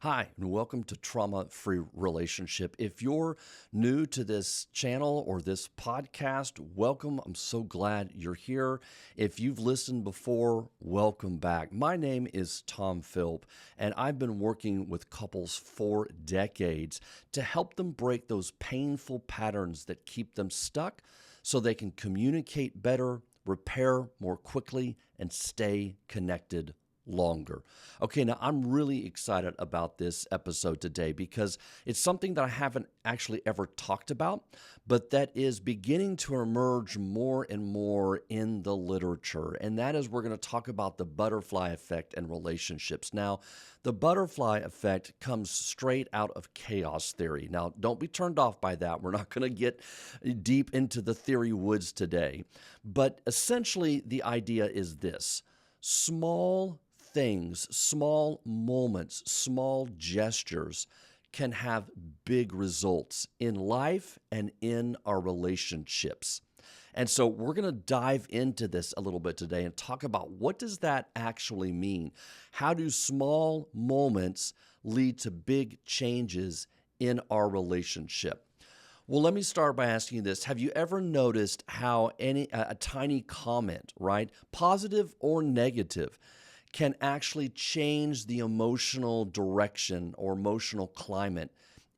Hi, and welcome to Trauma Free Relationship. If you're new to this channel or this podcast, welcome. I'm so glad you're here. If you've listened before, welcome back. My name is Tom Philp, and I've been working with couples for decades to help them break those painful patterns that keep them stuck so they can communicate better, repair more quickly, and stay connected longer. Okay, now I'm really excited about this episode today because it's something that I haven't actually ever talked about, but that is beginning to emerge more and more in the literature. And that is we're going to talk about the butterfly effect and relationships. Now, the butterfly effect comes straight out of chaos theory. Now, don't be turned off by that. We're not going to get deep into the theory woods today. But essentially, the idea is this: small things, small moments, small gestures can have big results in life and in our relationships. And so we're going to dive into this a little bit today and talk about what does that actually mean? How do small moments lead to big changes in our relationship? Well, let me start by asking you this. Have you ever noticed how a tiny comment, right, positive or negative, can actually change the emotional direction or emotional climate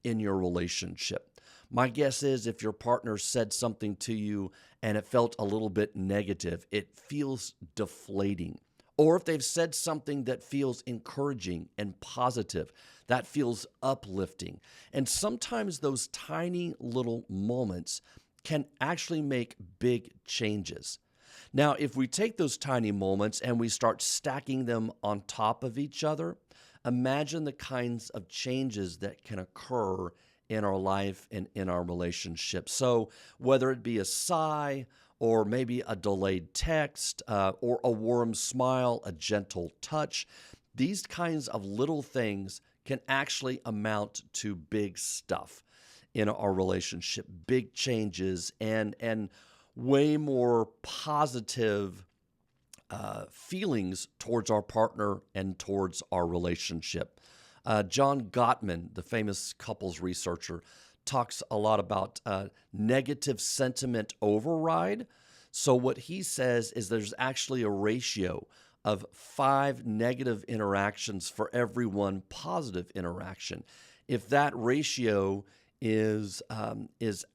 in your relationship? My guess is if your partner said something to you and it felt a little bit negative, it feels deflating. Or if they've said something that feels encouraging and positive, that feels uplifting. And sometimes those tiny little moments can actually make big changes. Now, if we take those tiny moments and we start stacking them on top of each other, imagine the kinds of changes that can occur in our life and in our relationship. So, whether it be a sigh, or maybe a delayed text, or a warm smile, a gentle touch, these kinds of little things can actually amount to big stuff in our relationship, big changes, and way more positive feelings towards our partner and towards our relationship. John Gottman, the famous couples researcher, talks a lot about negative sentiment override. So what he says is there's actually a ratio of 5 negative interactions for every one positive interaction. If that ratio is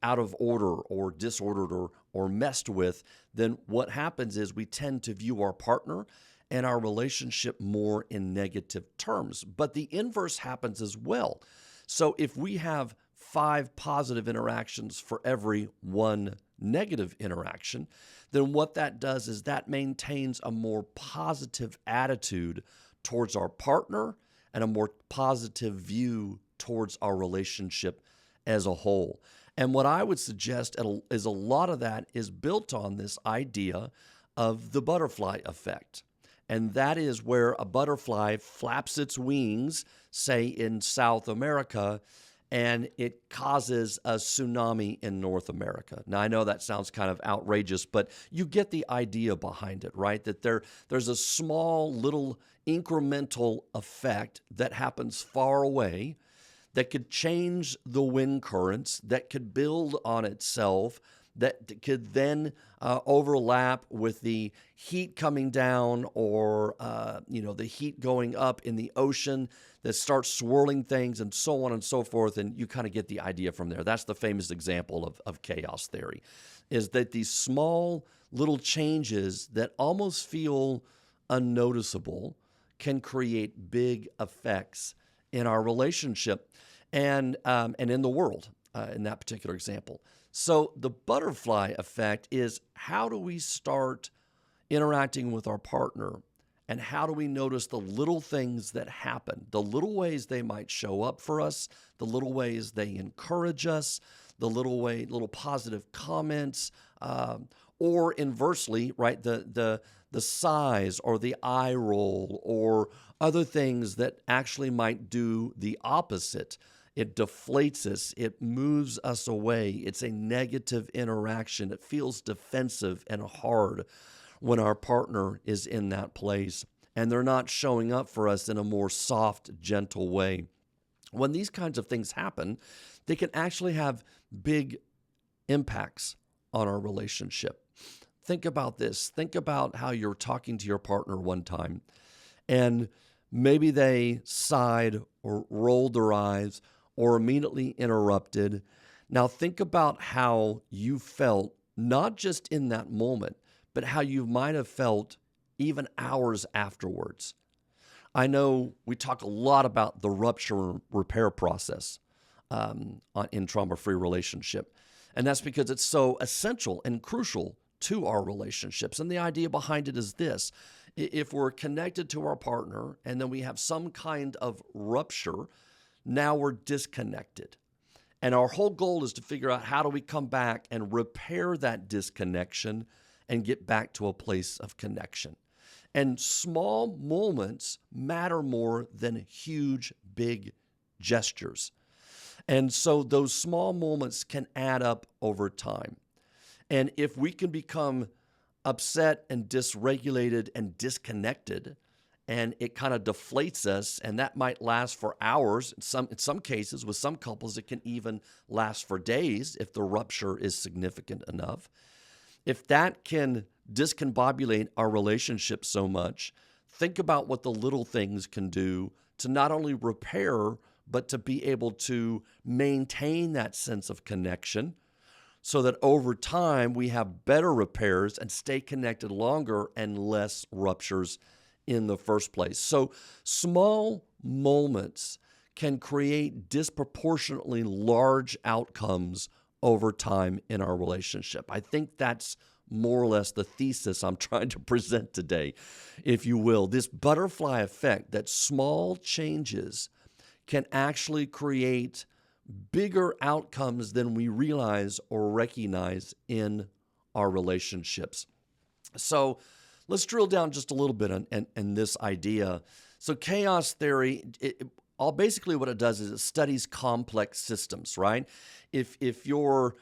out of order or disordered or messed with, then what happens is we tend to view our partner and our relationship more in negative terms. But the inverse happens as well. So if we have 5 positive interactions for every one negative interaction, then what that does is that maintains a more positive attitude towards our partner and a more positive view towards our relationship as a whole. And what I would suggest is a lot of that is built on this idea of the butterfly effect. And that is where a butterfly flaps its wings, say in South America, and it causes a tsunami in North America. Now, I know that sounds kind of outrageous, but you get the idea behind it, right? That there's a small little incremental effect that happens far away that could change the wind currents, that could build on itself, that could then overlap with the heat coming down or the heat going up in the ocean that starts swirling things and so on and so forth. And you kind of get the idea from there. That's the famous example of chaos theory, is that these small little changes that almost feel unnoticeable can create big effects in our relationship and in the world in that particular example. So the butterfly effect is, how do we start interacting with our partner, and how do we notice the little things that happen, the little ways they might show up for us, the little ways they encourage us, the little positive comments, or inversely, right, the sighs or the eye roll or other things that actually might do the opposite. It deflates us. It moves us away. It's a negative interaction. It feels defensive and hard when our partner is in that place and they're not showing up for us in a more soft, gentle way. When these kinds of things happen, they can actually have big impacts on our relationship. Think about this. Think about how you're talking to your partner one time, and maybe they sighed or rolled their eyes or immediately interrupted. Now, think about how you felt, not just in that moment, but how you might have felt even hours afterwards. I know we talk a lot about the rupture repair process in trauma-free relationship, and that's because it's so essential and crucial to our relationships. And the idea behind it is this: if we're connected to our partner and then we have some kind of rupture, now we're disconnected. And our whole goal is to figure out how do we come back and repair that disconnection and get back to a place of connection. And small moments matter more than huge, big gestures. And so those small moments can add up over time. And if we can become upset and dysregulated and disconnected, and it kind of deflates us, and that might last for hours. In some cases, with some couples, it can even last for days if the rupture is significant enough. If that can discombobulate our relationship so much, think about what the little things can do to not only repair, but to be able to maintain that sense of connection so that over time we have better repairs and stay connected longer and less ruptures in the first place. So small moments can create disproportionately large outcomes over time in our relationship. I think that's more or less the thesis I'm trying to present today, if you will. This butterfly effect, that small changes can actually create bigger outcomes than we realize or recognize in our relationships. So let's drill down just a little bit on this idea. So chaos theory, basically what it does is it studies complex systems, right? If you're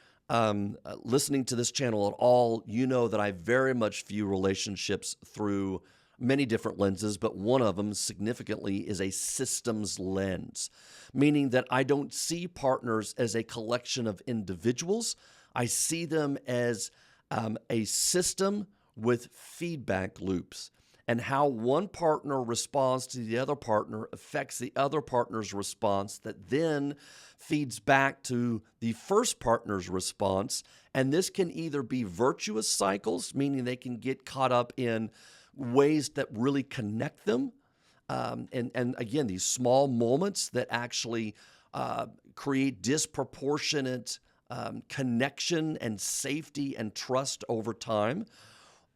listening to this channel at all, you know that I very much view relationships through many different lenses, but one of them significantly is a systems lens, meaning that I don't see partners as a collection of individuals. I see them as a system with feedback loops, and how one partner responds to the other partner affects the other partner's response that then feeds back to the first partner's response. And this can either be virtuous cycles, meaning they can get caught up in ways that really connect them. And again, these small moments that actually create disproportionate connection and safety and trust over time.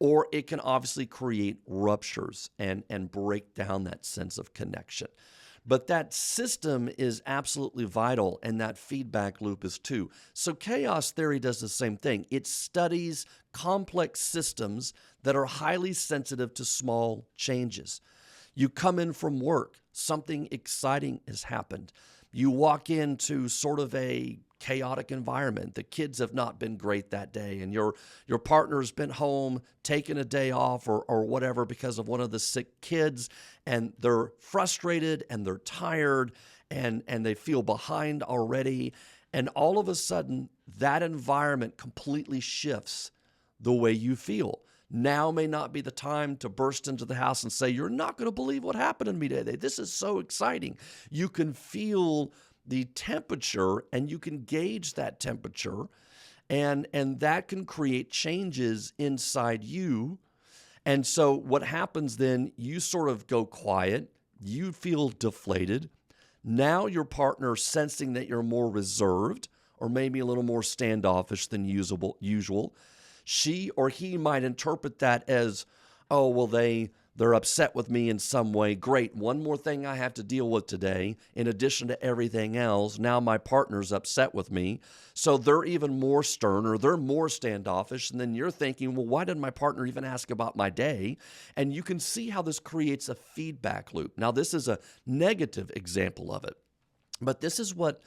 Or it can obviously create ruptures and break down that sense of connection. But that system is absolutely vital, and that feedback loop is too. So chaos theory does the same thing. It studies complex systems that are highly sensitive to small changes. You come in from work, something exciting has happened. You walk into sort of a chaotic environment. The kids have not been great that day, and your partner's been home taking a day off or whatever because of one of the sick kids, and they're frustrated and they're tired and they feel behind already. And all of a sudden, that environment completely shifts the way you feel. Now may not be the time to burst into the house and say, "You're not going to believe what happened to me today. This is so exciting." You can feel the temperature, and you can gauge that temperature, and that can create changes inside you. And so what happens then, you sort of go quiet, you feel deflated. Now your partner, sensing that you're more reserved or maybe a little more standoffish than usual, she or he might interpret that as, "Oh, well, they're upset with me in some way. Great, one more thing I have to deal with today. In addition to everything else, now my partner's upset with me." So they're even more stern, or they're more standoffish. And then you're thinking, "Well, why didn't my partner even ask about my day?" And you can see how this creates a feedback loop. Now, this is a negative example of it, but this is what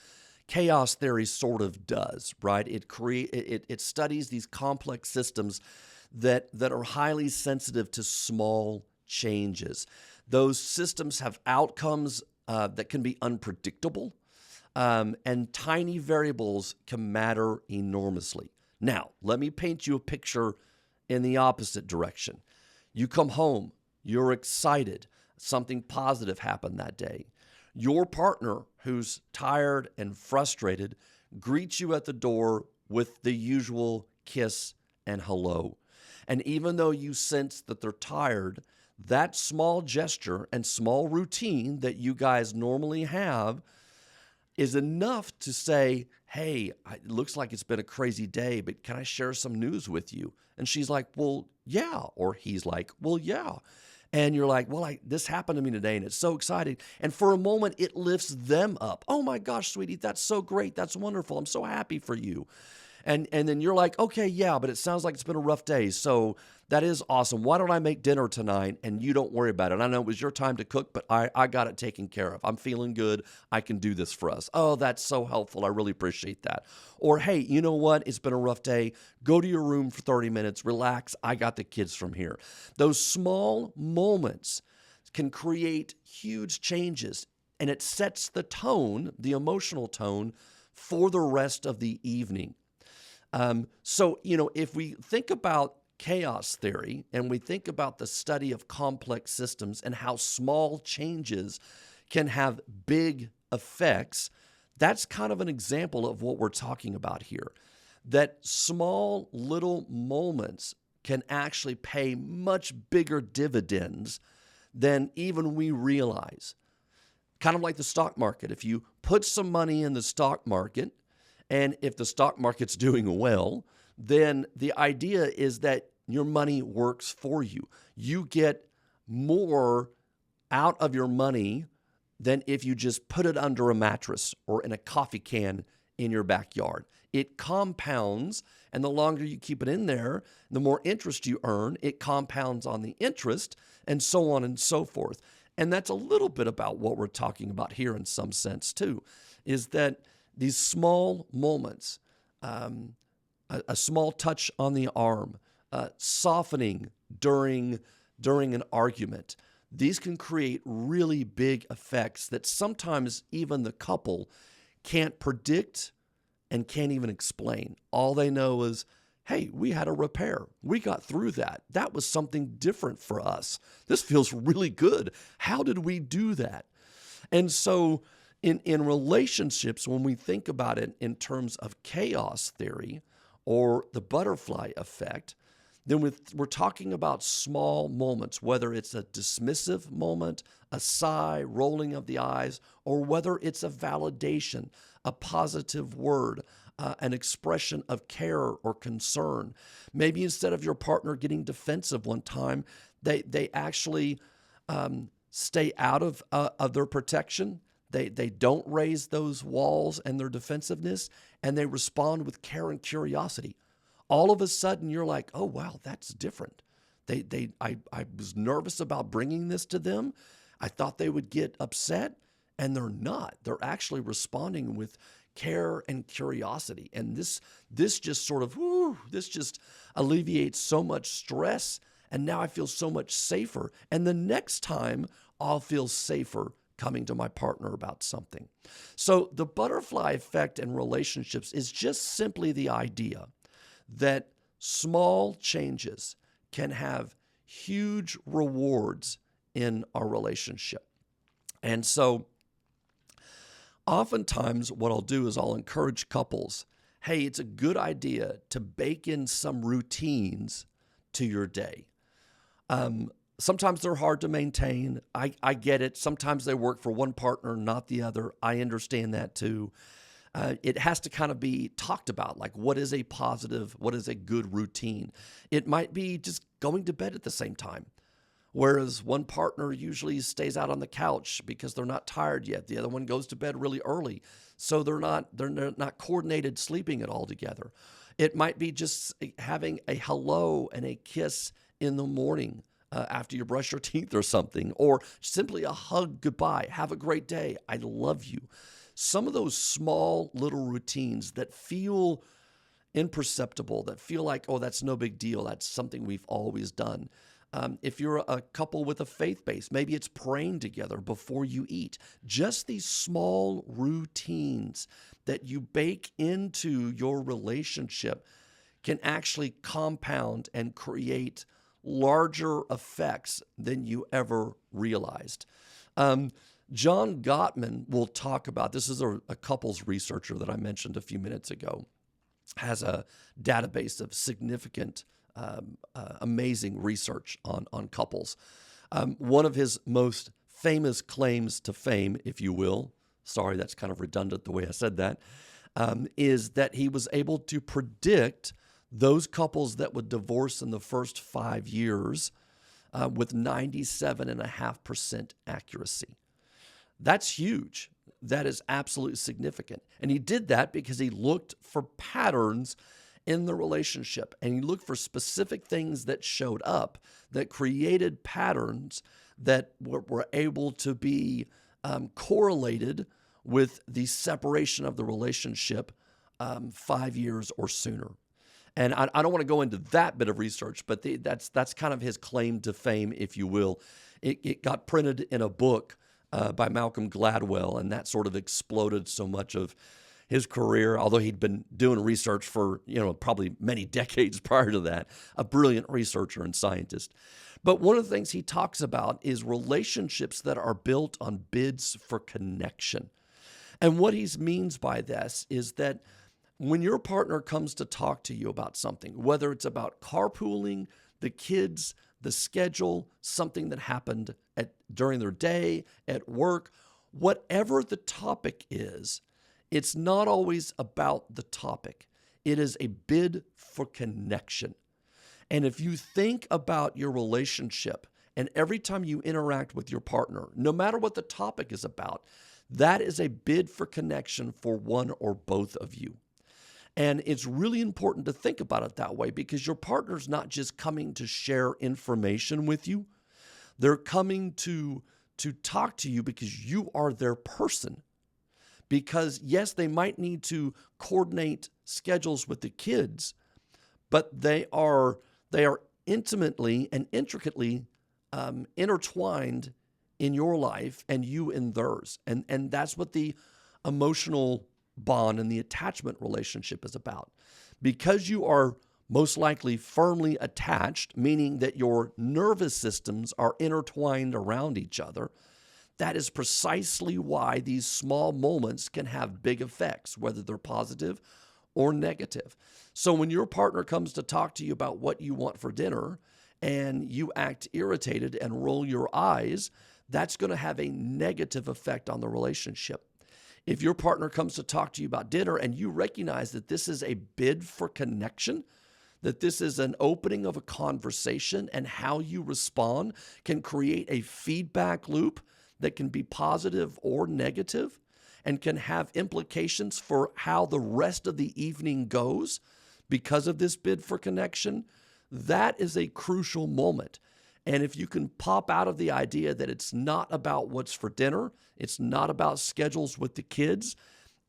chaos theory sort of does, right? It studies these complex systems that are highly sensitive to small changes. Those systems have outcomes that can be unpredictable. And tiny variables can matter enormously. Now, let me paint you a picture in the opposite direction. You come home, you're excited, something positive happened that day. Your partner, who's tired and frustrated, greets you at the door with the usual kiss and hello. And even though you sense that they're tired, that small gesture and small routine that you guys normally have is enough to say, hey, it looks like it's been a crazy day, but can I share some news with you? And she's like, well, yeah. Or he's like, well, yeah. And you're like, well, this happened to me today, and it's so exciting. And for a moment, it lifts them up. Oh my gosh, sweetie, that's so great. That's wonderful. I'm so happy for you. And then you're like, okay, yeah, but it sounds like it's been a rough day. So that is awesome. Why don't I make dinner tonight and you don't worry about it? I know it was your time to cook, but I got it taken care of. I'm feeling good. I can do this for us. Oh, that's so helpful. I really appreciate that. Or, hey, you know what? It's been a rough day. Go to your room for 30 minutes. Relax. I got the kids from here. Those small moments can create huge changes, and it sets the tone, the emotional tone, for the rest of the evening. So, if we think about chaos theory and we think about the study of complex systems and how small changes can have big effects, that's kind of an example of what we're talking about here. That small little moments can actually pay much bigger dividends than even we realize. Kind of like the stock market. If you put some money in the stock market, and if the stock market's doing well, then the idea is that your money works for you. You get more out of your money than if you just put it under a mattress or in a coffee can in your backyard. It compounds, and the longer you keep it in there, the more interest you earn. It compounds on the interest, and so on and so forth. And that's a little bit about what we're talking about here in some sense too, is that these small moments, a small touch on the arm, softening during an argument, these can create really big effects that sometimes even the couple can't predict and can't even explain. All they know is, hey, we had a repair. We got through that. That was something different for us. This feels really good. How did we do that? And so in relationships, when we think about it in terms of chaos theory or the butterfly effect, then we're talking about small moments, whether it's a dismissive moment, a sigh, rolling of the eyes, or whether it's a validation, a positive word, an expression of care or concern. Maybe instead of your partner getting defensive one time, they actually stay out of their protection. They don't raise those walls and their defensiveness, and they respond with care and curiosity. All of a sudden, you're like, oh, wow, that's different. I was nervous about bringing this to them. I thought they would get upset, and they're not. They're actually responding with care and curiosity. And this just sort of, this just alleviates so much stress, and now I feel so much safer. And the next time, I'll feel safer coming to my partner about something. So the butterfly effect in relationships is just simply the idea that small changes can have huge rewards in our relationship. And so oftentimes what I'll do is I'll encourage couples, hey, it's a good idea to bake in some routines to your day. Sometimes they're hard to maintain. I get it. Sometimes they work for one partner, not the other. I understand that too. It has to kind of be talked about, like what is a positive, what is a good routine. It might be just going to bed at the same time, whereas one partner usually stays out on the couch because they're not tired yet. The other one goes to bed really early, so they're not coordinated sleeping it all together. It might be just having a hello and a kiss in the morning after you brush your teeth or something, or simply a hug goodbye. Have a great day. I love you. Some of those small little routines that feel imperceptible, that feel like, oh, that's no big deal. That's something we've always done. If you're a couple with a faith base, maybe it's praying together before you eat. Just these small routines that you bake into your relationship can actually compound and create larger effects than you ever realized. John Gottman will talk about this. Is a couples researcher that I mentioned a few minutes ago, has a database of significant, amazing research on couples. One of his most famous claims to fame, if you will, sorry, that's kind of redundant the way I said that, is that he was able to predict those couples that would divorce in the first 5 years with 97.5% accuracy. That's huge. That is absolutely significant. And he did that because he looked for patterns in the relationship, and he looked for specific things that showed up that created patterns that were able to be correlated with the separation of the relationship 5 years or sooner. And I don't want to go into that bit of research, but that's kind of his claim to fame, if you will. It got printed in a book by Malcolm Gladwell, and that sort of exploded so much of his career, although he'd been doing research for, probably many decades prior to that, a brilliant researcher and scientist. But one of the things he talks about is relationships that are built on bids for connection. And what he means by this is that when your partner comes to talk to you about something, whether it's about carpooling, the kids, the schedule, something that happened during their day, at work, whatever the topic is, it's not always about the topic. It is a bid for connection. And if you think about your relationship and every time you interact with your partner, no matter what the topic is about, that is a bid for connection for one or both of you. And it's really important to think about it that way because your partner's not just coming to share information with you. They're coming to talk to you because you are their person. Because yes, they might need to coordinate schedules with the kids, but they are intimately and intricately intertwined in your life and you in theirs. And that's what the emotional bond and the attachment relationship is about. Because you are most likely firmly attached, meaning that your nervous systems are intertwined around each other, that is precisely why these small moments can have big effects, whether they're positive or negative. So when your partner comes to talk to you about what you want for dinner and you act irritated and roll your eyes, that's going to have a negative effect on the relationship. If your partner comes to talk to you about dinner and you recognize that this is a bid for connection, that this is an opening of a conversation, and how you respond can create a feedback loop that can be positive or negative and can have implications for how the rest of the evening goes because of this bid for connection, that is a crucial moment. And if you can pop out of the idea that it's not about what's for dinner, it's not about schedules with the kids,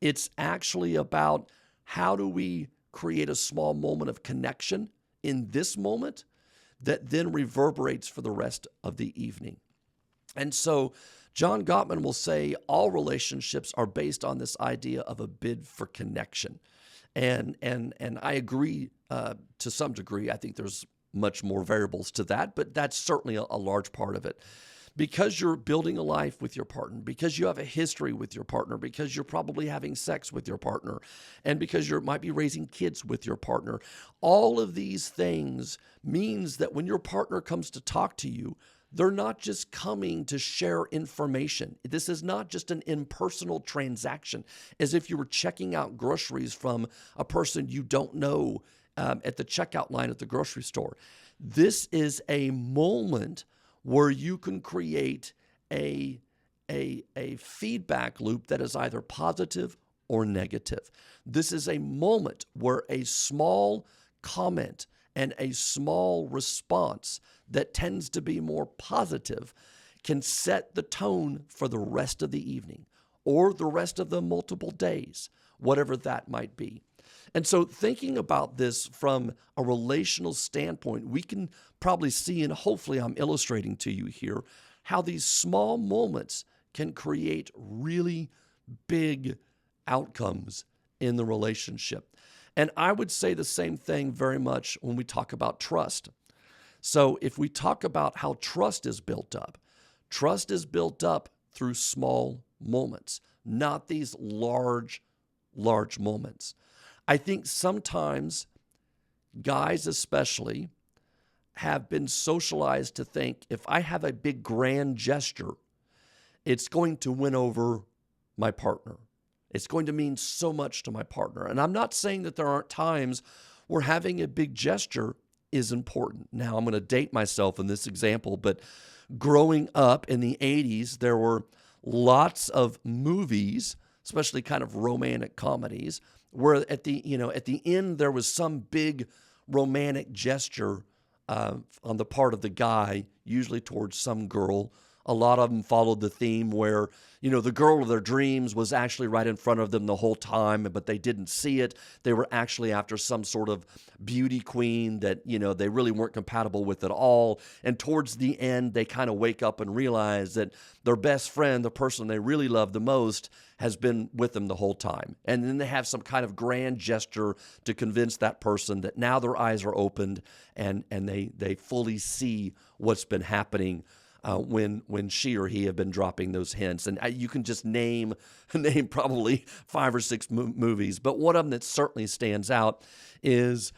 it's actually about how do we create a small moment of connection in this moment that then reverberates for the rest of the evening. And so John Gottman will say all relationships are based on this idea of a bid for connection. And I agree to some degree. I think there's much more variables to that, but that's certainly a large part of it. Because you're building a life with your partner, because you have a history with your partner, because you're probably having sex with your partner, and because you might be raising kids with your partner, all of these things means that when your partner comes to talk to you, they're not just coming to share information. This is not just an impersonal transaction, as if you were checking out groceries from a person you don't know at the checkout line at the grocery store. This is a moment where you can create a feedback loop that is either positive or negative. This is a moment where a small comment and a small response that tends to be more positive can set the tone for the rest of the evening or the rest of the multiple days, whatever that might be. And so thinking about this from a relational standpoint, we can probably see, and hopefully I'm illustrating to you here, how these small moments can create really big outcomes in the relationship. And I would say the same thing very much when we talk about trust. So if we talk about how trust is built up through small moments, not these large moments. I think sometimes guys especially have been socialized to think if I have a big grand gesture, it's going to win over my partner. It's going to mean so much to my partner. And I'm not saying that there aren't times where having a big gesture is important. Now, I'm going to date myself in this example, but growing up in the 80s, there were lots of movies, especially kind of romantic comedies, where at the end there was some big romantic gesture on the part of the guy, usually towards some girl. A lot of them followed the theme where, the girl of their dreams was actually right in front of them the whole time, but they didn't see it. They were actually after some sort of beauty queen that, they really weren't compatible with at all. And towards the end, they kind of wake up and realize that their best friend, the person they really love the most, has been with them the whole time. And then they have some kind of grand gesture to convince that person that now their eyes are opened and they fully see what's been happening when she or he have been dropping those hints. And you can just name probably 5 or 6 movies. But one of them that certainly stands out is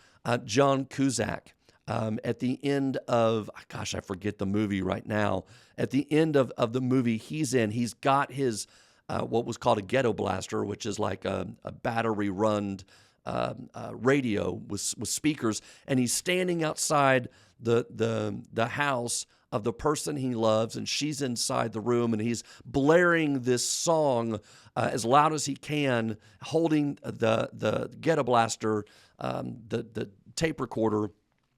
John Cusack. At the end of, I forget the movie right now. At the end of the movie he's in, he's got his what was called a ghetto blaster, which is like a battery-run radio with speakers, and he's standing outside the house of the person he loves, and she's inside the room, and he's blaring this song as loud as he can, holding the ghetto blaster, the tape recorder.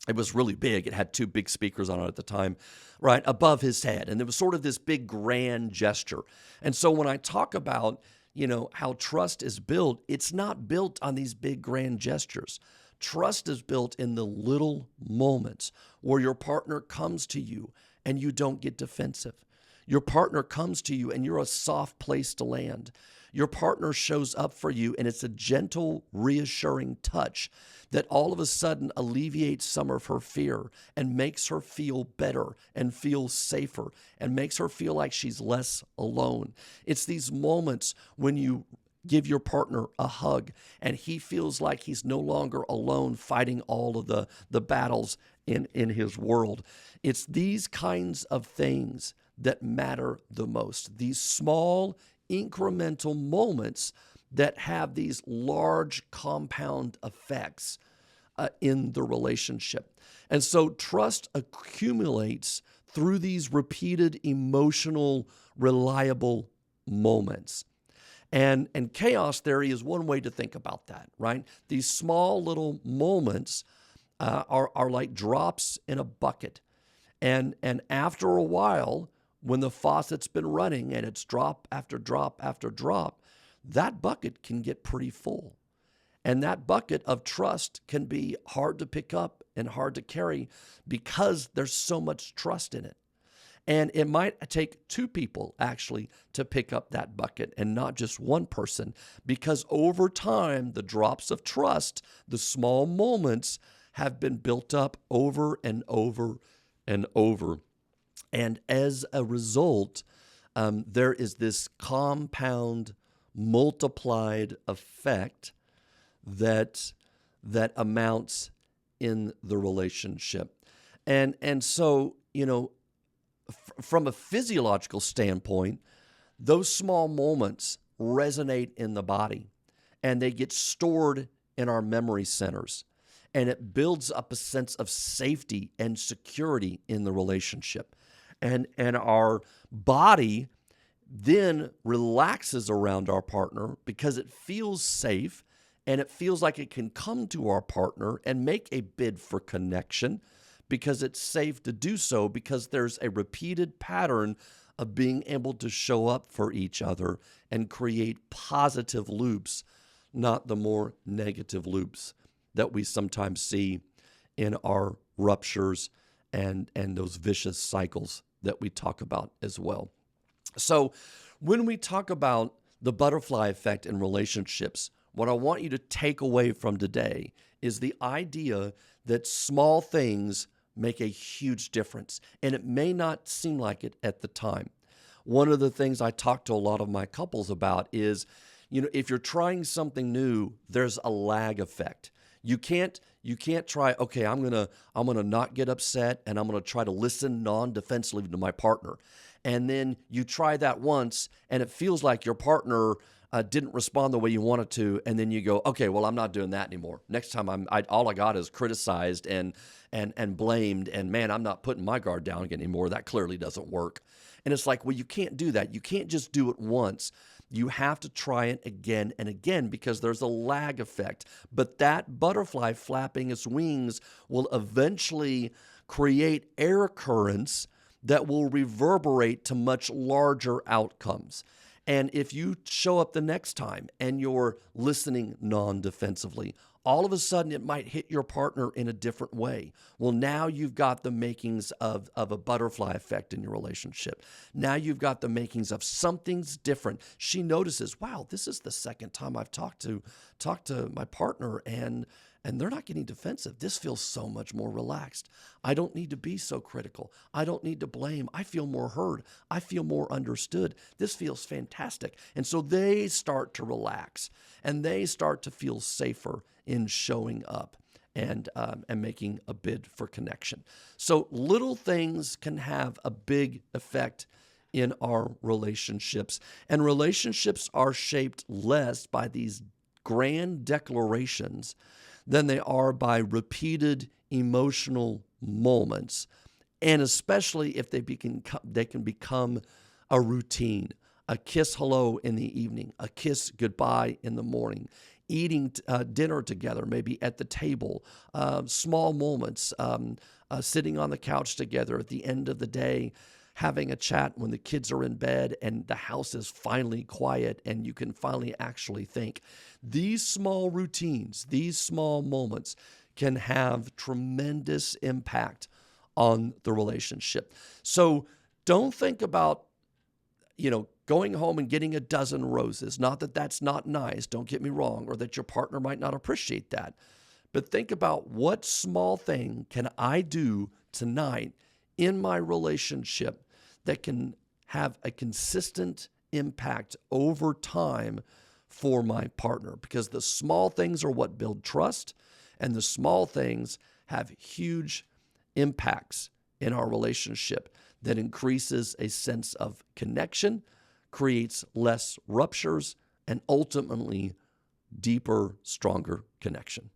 It was really big. It had 2 big speakers on it at the time, right above his head. And there was sort of this big grand gesture. And so when I talk about, how trust is built, it's not built on these big grand gestures. Trust is built in the little moments where your partner comes to you and you don't get defensive. Your partner comes to you and you're a soft place to land. Your partner shows up for you and it's a gentle, reassuring touch that all of a sudden alleviates some of her fear and makes her feel better and feel safer and makes her feel like she's less alone. It's these moments when you give your partner a hug and he feels like he's no longer alone fighting all of the battles in his world. It's these kinds of things that matter the most. These small incremental moments that have these large compound effects in the relationship. And so trust accumulates through these repeated emotional, reliable moments. And chaos theory is one way to think about that, right? These small little moments are like drops in a bucket. And after a while, when the faucet's been running and it's drop after drop after drop, that bucket can get pretty full. And that bucket of trust can be hard to pick up and hard to carry because there's so much trust in it. And it might take 2 people actually to pick up that bucket and not just one person, because over time, the drops of trust, the small moments, have been built up over and over and over. And as a result, there is this compound, multiplied effect that amounts in the relationship. And so, from a physiological standpoint, those small moments resonate in the body and they get stored in our memory centers. And it builds up a sense of safety and security in the relationship. And our body then relaxes around our partner because it feels safe and it feels like it can come to our partner and make a bid for connection because it's safe to do so, because there's a repeated pattern of being able to show up for each other and create positive loops, not the more negative loops that we sometimes see in our ruptures and those vicious cycles that we talk about as well. So when we talk about the butterfly effect in relationships, what I want you to take away from today is the idea that small things make a huge difference, and it may not seem like it at the time. One of the things I talk to a lot of my couples about is, if you're trying something new, there's a lag effect. You can't try, okay, I'm gonna not get upset and I'm gonna try to listen non-defensively to my partner. And then you try that once and it feels like your partner didn't respond the way you wanted to, and then you go, okay, well, I'm not doing that anymore. Next time all I got is criticized and blamed, and man, I'm not putting my guard down anymore. That clearly doesn't work. And it's like, well, you can't do that. You can't just do it once. You have to try it again and again because there's a lag effect. But that butterfly flapping its wings will eventually create air currents that will reverberate to much larger outcomes. And if you show up the next time and you're listening non-defensively, all of a sudden it might hit your partner in a different way. Well, now you've got the makings of a butterfly effect in your relationship. Now you've got the makings of something's different. She notices, wow, this is the second time I've talked to my partner and they're not getting defensive. This feels so much more relaxed. I don't need to be so critical. I don't need to blame. I feel more heard. I feel more understood. This feels fantastic. And so they start to relax and they start to feel safer in showing up and making a bid for connection. So little things can have a big effect in our relationships. And relationships are shaped less by these grand declarations than they are by repeated emotional moments, and especially if they can become a routine. A kiss hello in the evening, a kiss goodbye in the morning, eating dinner together, maybe at the table, small moments, sitting on the couch together at the end of the day, having a chat when the kids are in bed and the house is finally quiet and you can finally actually think. These small routines, these small moments can have tremendous impact on the relationship. So don't think about, going home and getting a dozen roses. Not that that's not nice, don't get me wrong, or that your partner might not appreciate that. But think about, what small thing can I do tonight in my relationship that can have a consistent impact over time for my partner? Because the small things are what build trust, and the small things have huge impacts in our relationship that increases a sense of connection, creates less ruptures, and ultimately deeper, stronger connection.